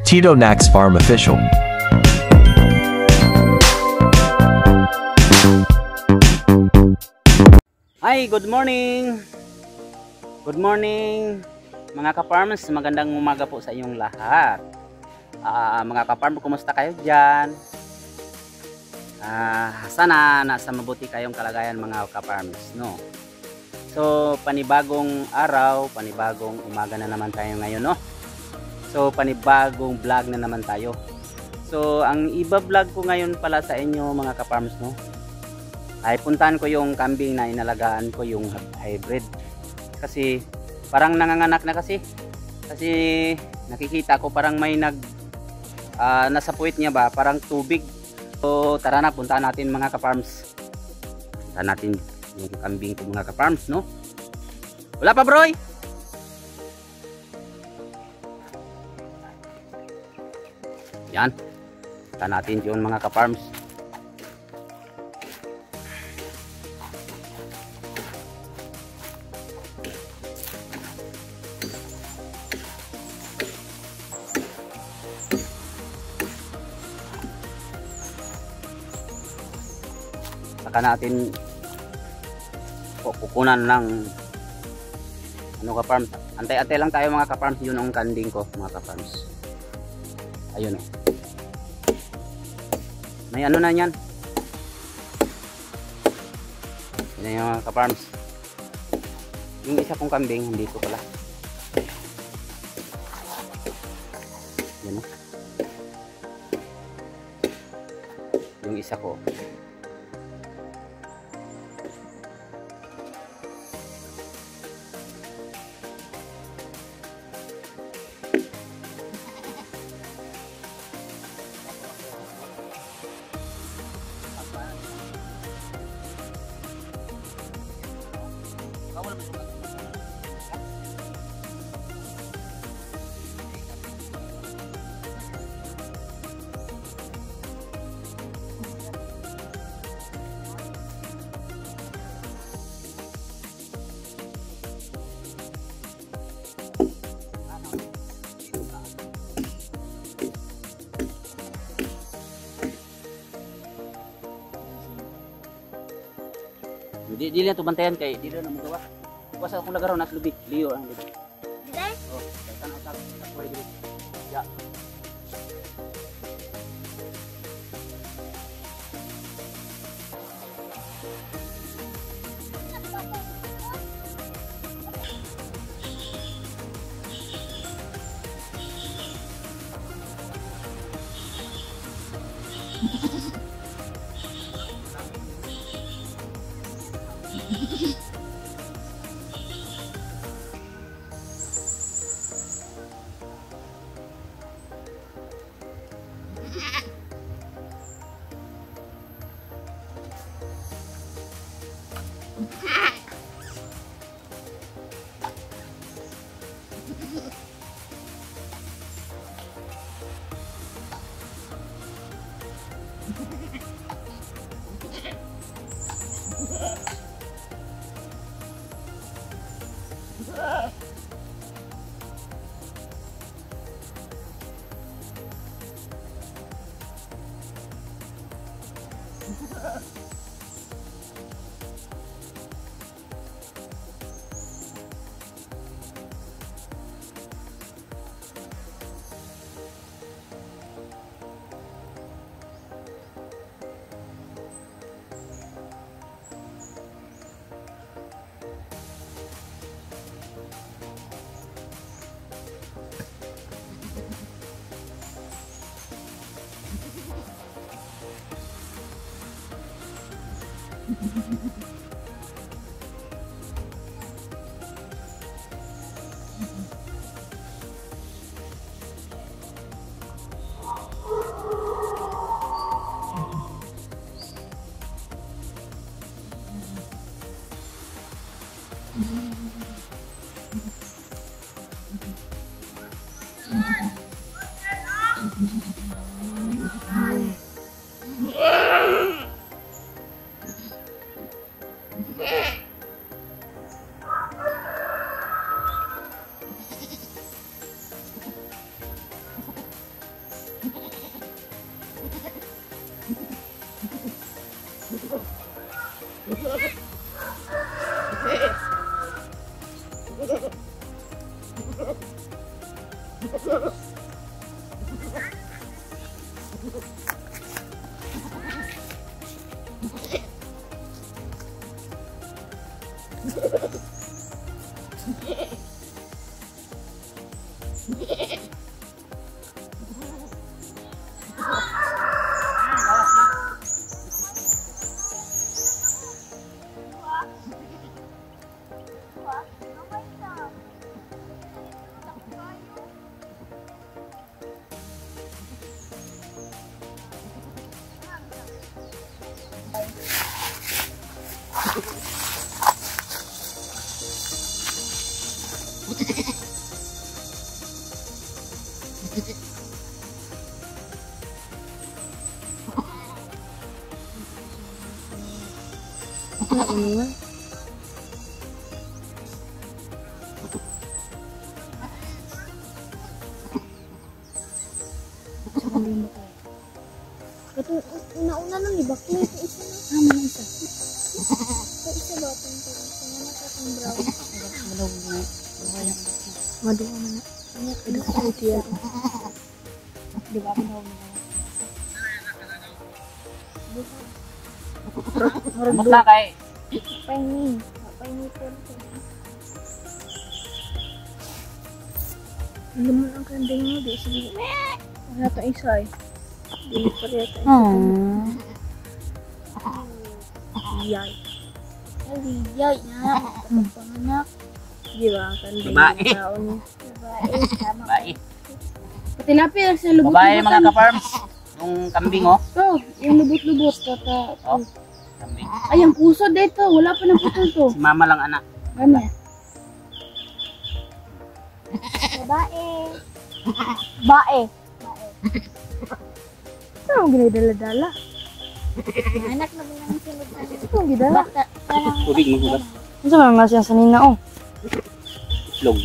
Tito Nax Farm Official. Hi, good morning! Good morning mga ka-farms, magandang umaga po sa inyong lahat. Mga ka-farm, kumusta kayo dyan? Sana nasa mabuti kayong kalagayan mga ka-farms, no? So, panibagong araw, panibagong umaga na naman tayo ngayon, no? So, panibagong vlog na naman tayo. So, ang iba-vlog ko ngayon pala sa inyo mga ka-farms, no? Ay puntahan ko yung kambing na inalagaan ko, yung hybrid. Kasi parang nanganganak na kasi nakikita ko parang may nasa puwit niya ba, parang tubig. So tara na, puntahan natin mga ka-farms. Puntahan natin yung kambing ko mga ka-farms, no? Wala pa, broy? Yan. Puntahan natin yun mga ka-farms. Saka natin kukunan ng ano ka-farms. Antay-antay lang tayo mga ka-farms. Yun ang kanding ko mga ka-farms. Ayun o. May ano na yan. Yan yung mga ka-farms. Yung isa kong kambing dito pala. Yan o. Yung isa ko. Di lang ito bantayan kay di lang na magawa. Kuwasa akong lagaraw nas lubig. Liyo ang lubig. Dai? Oh, tanong ta. Ya. Ito, una-una lang ibaklo. Ito isa na. Tama na isa. Ito isa ba itong ito? Kaya nakatang brown. Malaw na. Maduwa mo na. Ano ito sa itiya? Di ba malaw mo na? Mutla kay. Paingin. Paingin po. Alam mo ang kandang mo. Di sige. Wala ito isa eh. Dili pa rin ito. Yay. Yay na. Panganak. Di ba? Kandang Babae. Babae. Patilapi lang sa lubot-lubot. Babae mga ka-farms. Yung kambing oh. Oh, yung lubot-lubot. Oh, kambing. Ay, ang puso dito. Wala pa ng puso to. Si mama lang anak. Ano? Babae. Bae. Ano ang ginadala-dala? Anak na bilang sunod na. Ito ang gidala. Tubig mo hugas. Ano sa mga siya sanina oh? Itlog.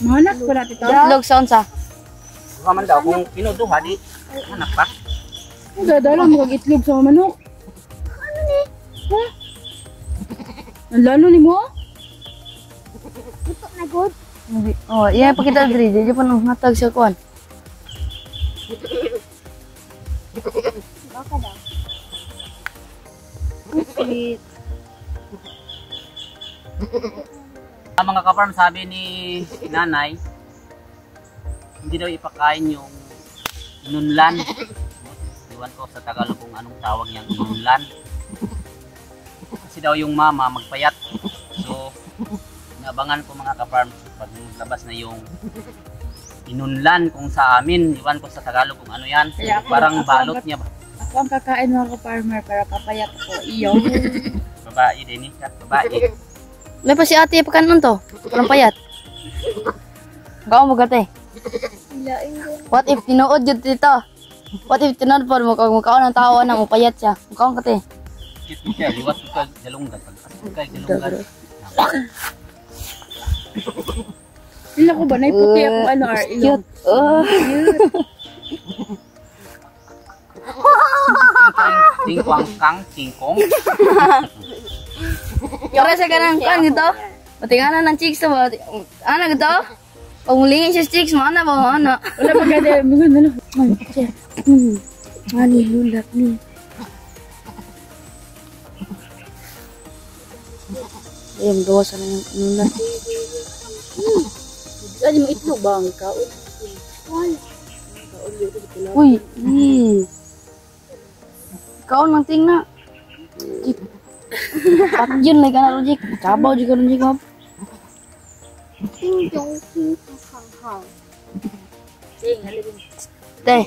Manak ko natin ito. Itlog sa unsa? Baka man daw kung pinuduha di anak pa. Ang dadala mo kag itlog sa manok. Ano ni? Ha? Ang lalo ni mo? Ito na good. Oh, iya pakita diri, di pa nang hatag sa kuan. Baka daw. Sweet. Mga ka-farm, sabi ni nanay, hindi daw ipakain yung inunlan. Iwan ko sa Tagalog kung anong tawag niyang inunlan. Kasi daw yung mama magpayat. So, naabangan ko mga ka-farm pag labas na yung inunlan kung sa amin. Iwan ko sa Tagalog kung ano yan. Kaya ako- Parang ako- balot niya ba? Ako ang kakain mga ka-farmer para papayat ako. Iyo. Babae din eh. Babae. May pa si ate pakanon to. Walang payat. Gao mo gate. Ilain ko. What if tinuod jud dito? What if tinuod pa mo kag mukhaon ng tao na mo payat siya. Mukhaon kate. Cute mo siya. Liwat ko kay galunggan. Pag asok kay galunggan. Sila ko ba? Naiputi ako ano or ilong. Cute. Oh. Tingkwang kang tingkong. Para sa kanang kan gito. Patinganan ng chicks to ba? Ano gito? Pag mulingin siya sa chicks mo ana ba ana? Wala pa ganda. Maganda lang. Ay, siya. Ani lulat ni. Ayun, gawas na yung nuna. Ano mo itlog ba ang kaon? Ay. Uy, ikaw nang tingna. Jik. Patjun lagi kana Jik. Cabaw juga Jik mab. Ting jong ting hang hang. Ting halin. Teh,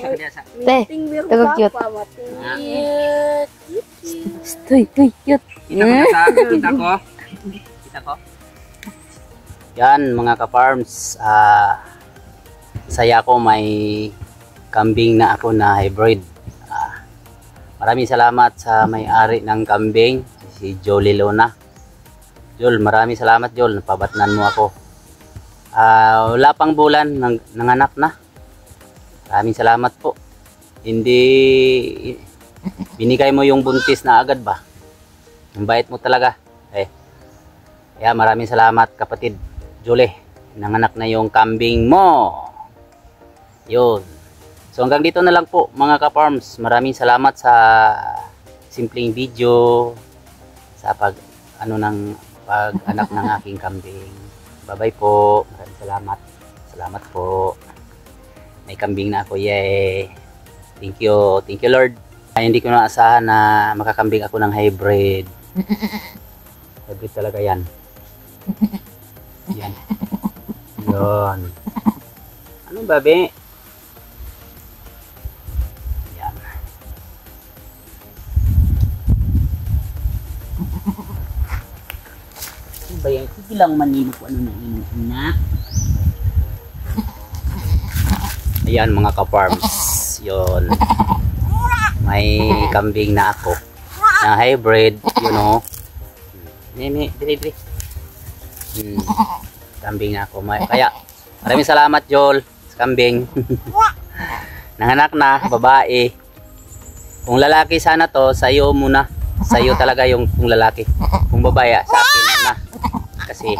teh. Ting bir Tengok cute. Tuy, cute. Kita ko sa kita ko. Kita ko. Yan mga ka-farms, saya ko may kambing na ako na hybrid. Maraming salamat sa may-ari ng kambing, si Jolie Lona. Jol, maraming salamat Jol, napabatnan mo ako. Wala pang bulan, nanganak na. Maraming salamat po. Hindi binigay mo yung buntis na agad ba? Ang bait mo talaga. Kaya maraming salamat kapatid Jolie. Nanganak na yung kambing mo. Yun. So hanggang dito na lang po mga ka-farms. Maraming salamat sa simpleng video sa pag-anak ng aking kambing. Bye-bye po. Maraming salamat. Salamat po. May kambing na ako. Yay. Thank you. Thank you, Lord. Ay, hindi ko naasahan na makakambing ako ng hybrid. Hybrid talaga yan. Yan. Yun. Anong babe? Yan. Ano ba yan? Sige lang manimo ko ano na inyong anak. Ayan mga ka-farms. Yun. May kambing na ako. Na hybrid, you know. Dili. Kambing na ako. Kaya, maraming salamat Joel sa kambing. Nanganak na, babae. Kung lalaki sana to, sa'yo muna. Sa'yo talaga yung kung lalaki. Kung babae, sa akin muna. Kasi,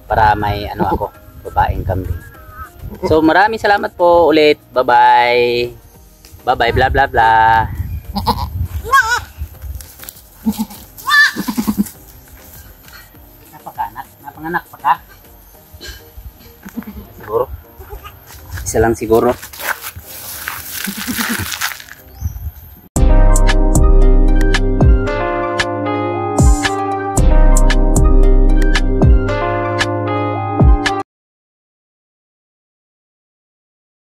para may ano ako, babaeng kambing. So, maraming salamat po ulit. Bye-bye. Bye-bye, blah, blah, blah. Napakanak? Napanganak pa ka? Siguro. Isa lang siguro.